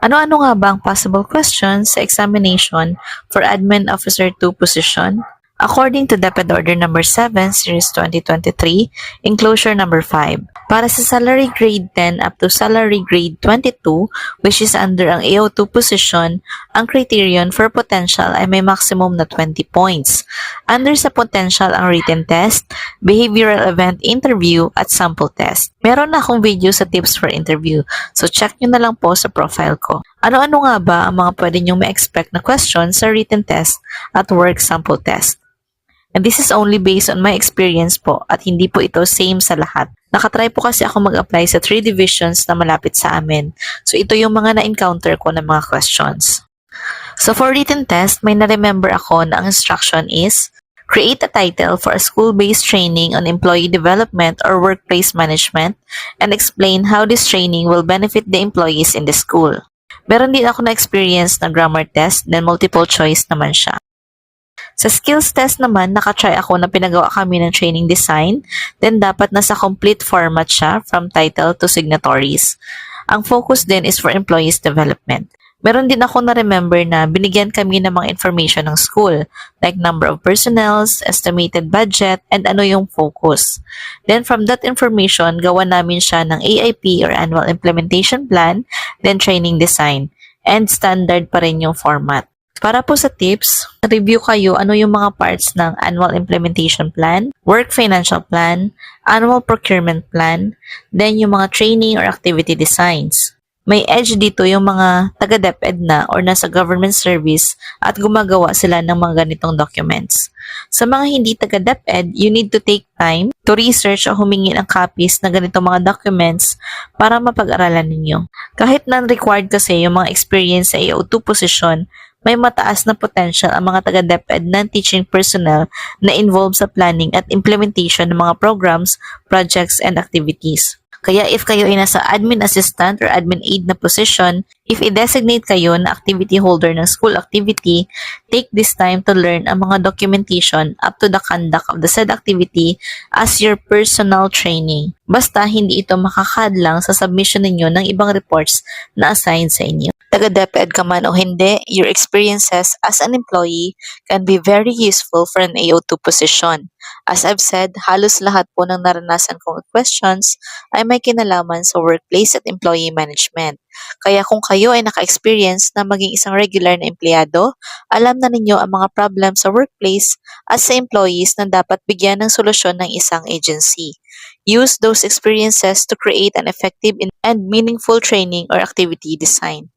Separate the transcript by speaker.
Speaker 1: Ano-ano nga ba ang possible questions sa examination for Admin Officer 2 position? According to DepEd Order number 7, Series 2023, Enclosure number 5, para sa salary grade 10 up to salary grade 22, which is under ang AO2 position, ang criterion for potential ay may maximum na 20 points. Under sa potential ang written test, behavioral event interview, at sample test. Meron na akong video sa tips for interview, so check nyo na lang po sa profile ko. Ano-ano nga ba ang mga pwede nyong ma-expect na questions sa written test at work sample test? And this is only based on my experience po at hindi po ito same sa lahat. Nakatry po kasi ako mag-apply sa 3 divisions na malapit sa amin. So ito yung mga na-encounter ko ng mga questions. So for written test, may na-remember ako na ang instruction is create a title for a school-based training on employee development or workplace management and explain how this training will benefit the employees in the school. Meron din ako na-experience na grammar test, then multiple choice naman siya. Sa skills test naman, nakatry ako na pinagawa kami ng training design, then dapat nasa complete format siya from title to signatories. Ang focus din is for employees development. Meron din ako na-remember na binigyan kami ng mga information ng school, like number of personnels, estimated budget, and ano yung focus. Then from that information, gawa namin siya ng AIP or Annual Implementation Plan, then training design, and standard pa rin yung format. Para po sa tips, review kayo ano yung mga parts ng Annual Implementation Plan, Work Financial Plan, Annual Procurement Plan, then yung mga training or activity designs. May edge dito yung mga taga-DepEd na or nasa government service at gumagawa sila ng mga ganitong documents. Sa mga hindi taga-DepEd, you need to take time to research o humingi ng copies na ganitong mga documents para mapag-aralan ninyo. Kahit non-required kasi yung mga experience sa AO2 position, may mataas na potential ang mga taga-DepEd ng teaching personnel na involved sa planning at implementation ng mga programs, projects, and activities. Kaya if kayo ay nasa admin assistant or admin aide na position, if i-designate kayo na activity holder ng school activity, take this time to learn ang mga documentation up to the conduct of the said activity as your personal training. Basta hindi ito makakadlang sa submission ninyo ng ibang reports na assigned sa inyo. Taga-DepEd ka man o hindi, your experiences as an employee can be very useful for an AO2 position. As I've said, halos lahat po ng naranasan kong questions ay may kinalaman sa workplace at employee management. Kaya kung kayo ay naka-experience na maging isang regular na empleyado, alam na ninyo ang mga problems sa workplace at sa employees na dapat bigyan ng solusyon ng isang agency. Use those experiences to create an effective and meaningful training or activity design.